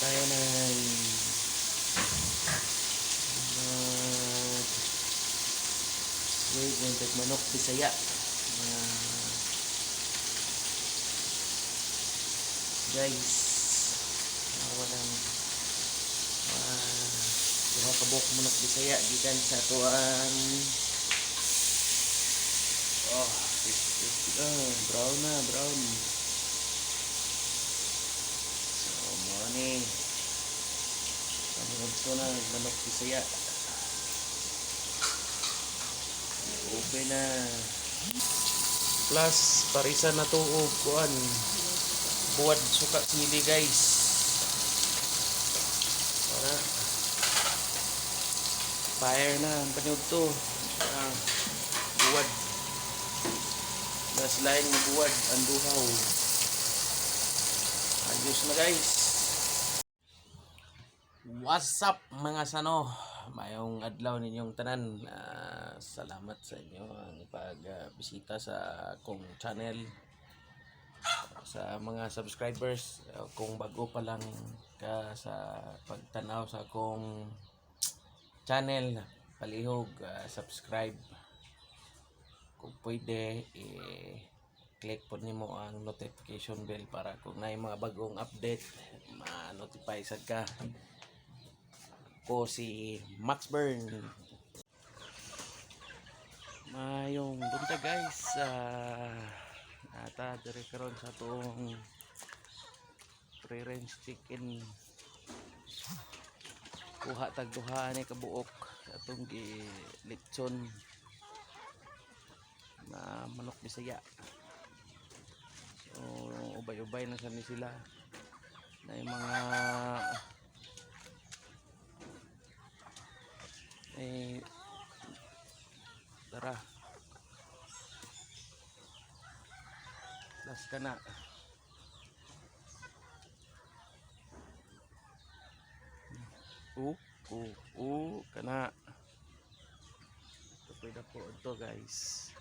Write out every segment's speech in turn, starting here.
tayo ng yung manok Bisaya. Guys, walang duha ka buok manok Bisaya gikan sa tuan. Brown na, brown. So, mo ni kami ko na manok Bisaya. Open na. Plus, parisan na to o kuan. Buwad suka sili guys. Para fire na ang panyod to. Buwad. Last line na buwad ang duhaw. Ayos na guys. What's up mga sano? Mayong adlaw ninyong tanan. Salamat sa inyo ang pagbisita sa akong channel. Sa mga subscribers, kung bago pa lang ka sa pagtanaw sa akong channel, palihog subscribe. Kung pwede, click po nimo ang notification bell para kung may mga bagong update, ma-notify sad ka. Ko si Max Burn. Mayong bunta guys. Ata dire karon sa tuong free range chicken. Kuha tag duha ni kabuok atong gilitson na manok Bisaya. So ubay-ubay na sani sila. Na yung mga tara las ka na kana tapos na po ito guys.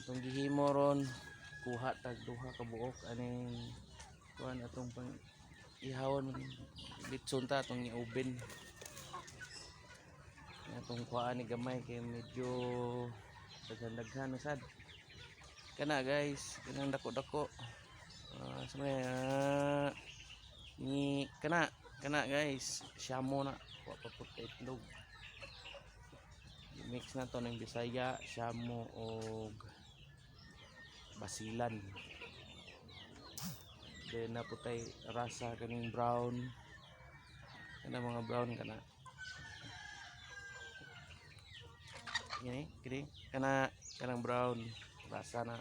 Itong gihimo ron kuha tag duha ka buok aning kuan atong pang ihawon litson ta atong i-oven atong kuhaan ni gamay kay medyo daghan-daghan na sad kana guys kanang dako-dako ni kana guys syamo na wa pa pud itlog mix na to ng Bisaya syamo og basilan then naputay rasa kaning brown kana mga brown kana kini kanang brown rasa na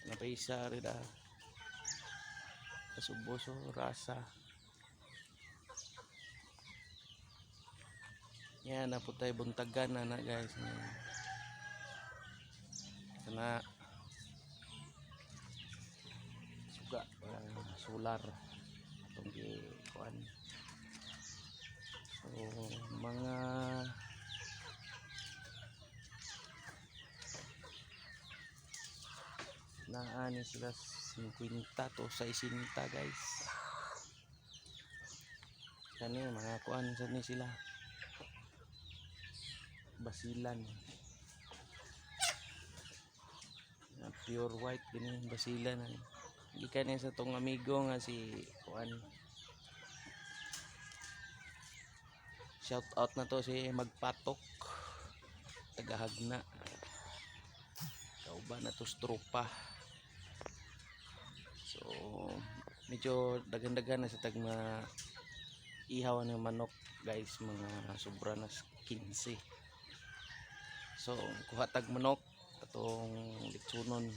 napaisa rida kasuboso rasa yan naputay buntagan na guys kana suga solar itong kuan so mga naani sila 50 to 60 guys kani mga kuan sani sila basilan na pure white gini basilan gikan niya sa tong amigo nga si kuan shout out na to si Magpatok tagahagna kauban na to stropa. So medyo dagan-dagan na sa tagma ihaw ng manok guys, mga sobra na 15. So kuha tag manok atong litsunon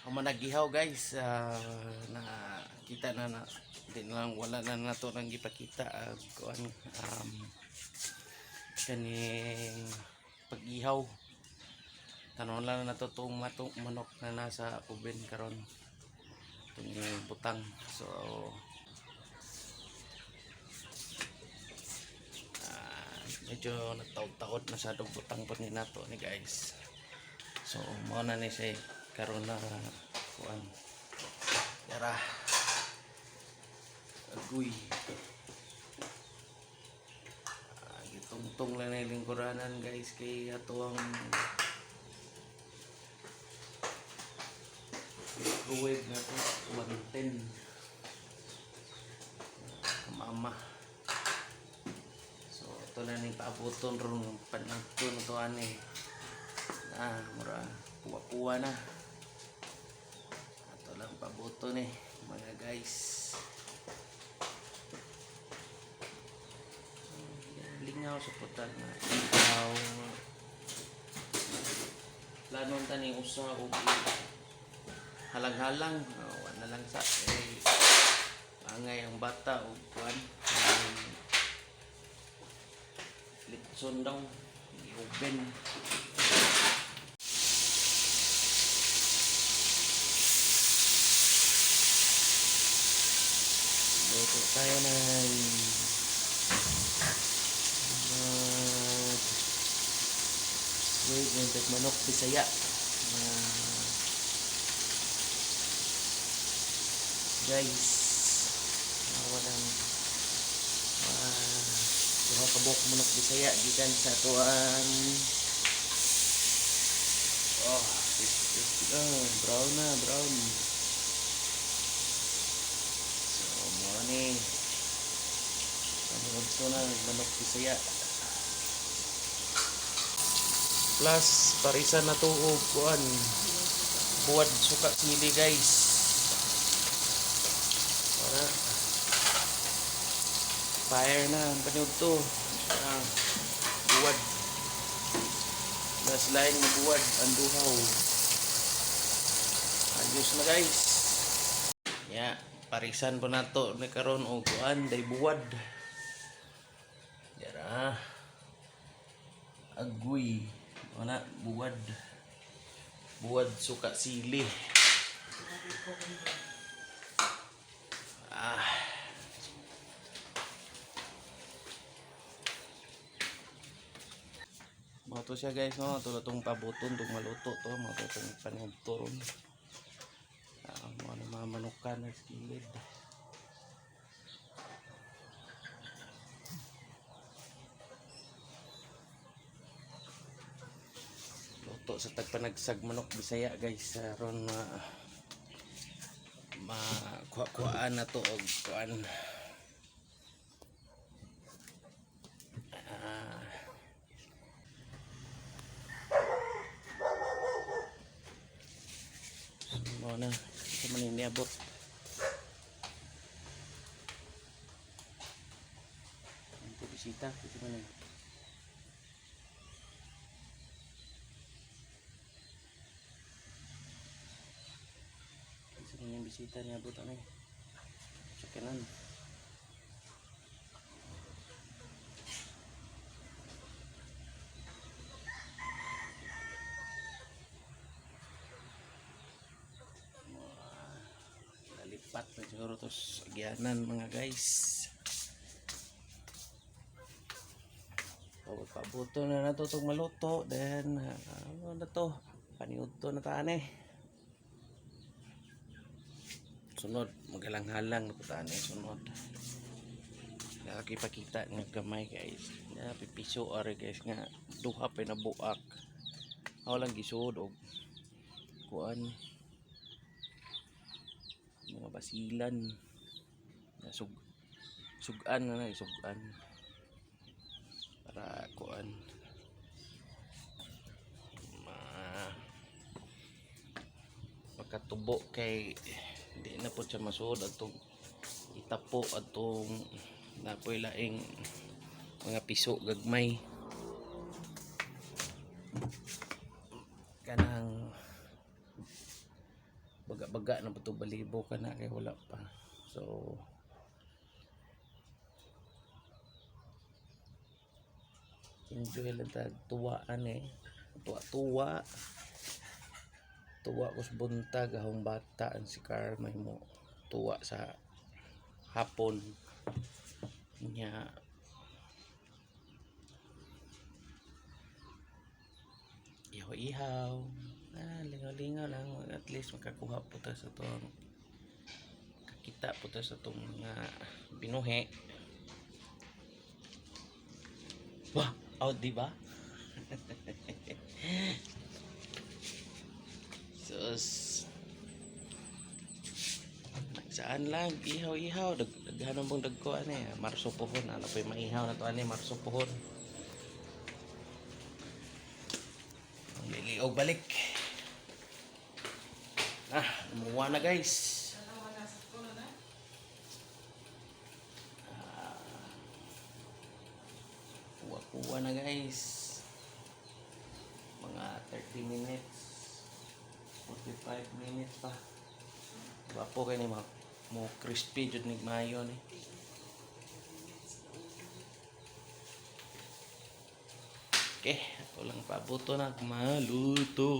ang managihaw guys. Na kita na din lang wala na nato nang gipakita kuan kaning pag-ihaw. Tanon lang na to tong manok na nasa oven karon itong butang. So medyo nataod-taod na sa butang po ni nato ni guys. So mo na ni siya karon na kuan. Yara. Agoy. Gitungtong lang na lingkuranan guys kay ato ang microwave na to 110 mama. So ito na ni paabuton ron panagto na to ani mura puwa-puwa na ato lang paabuton mga guys. Lingaw sa putag na ikaw lanon tani usa o halang-halang wala lang sa angay ang bata o kuan litson daw i-open. Luto tayo ng yung manok Bisaya guys. Walang duha ka buok manok Bisaya gikan sa tuan brown na brown. So mo ni ito na manok Bisaya plus parisan na to og kuan buwad suka sili guys. Para fire na ang panyod to buwad plus lain na buwad ang duhaw ayos na guys. Parisan po na to ni karon og kuan day buwad yara agoy wala buwad suka sili mo to siya guys no tulotong pabuton tong maluto to mo to tong panugturon mo na mga manukan sa kilid. Luto sa tagpanagsag manok Bisaya guys aron makuha-kuhaan na to og kuan mo na sa maniniabot. Ito bisita kasi man yung bisita niya abot sa kanan. Lalipat na siguro to sa agyanan mga guys. Pabuto na nato itong maluto then ano na to paniudto na taan sunod magalang-halang na taan sunod nakakipakita ng gamay guys na pipiso are guys nga duha pa na buak ako lang gisud og kuan mga basilan na sugan na sugan para kuan makatubo kay hindi na po siya masud atong itapo atong napoy laing mga piso gagmay kanang baga-baga na pato balibo kana kay wala pa. So enjoy lang tag tuwaan tuwa ko sa buntag ahong bata ang si Carmay mo tuwa sa hapon niya ihaw Lingaw-lingaw lang. At least makakuha po tayo sa itong kakita po tayo sa itong mga binuhi. Wah! Out, di ba? Sus. Saan lang? Ihaw-ihaw. Daghanon pong dagko marso pohon. Ano pa yung maihaw na to marso pohon. Liliog balik. Umuha na guys. Kuha na guys. Mga 30 minutes. 45 minutes pa. Wapo kayo ni mo crispy jud ni mayo ni. Okay, ako lang pabuto na maluto.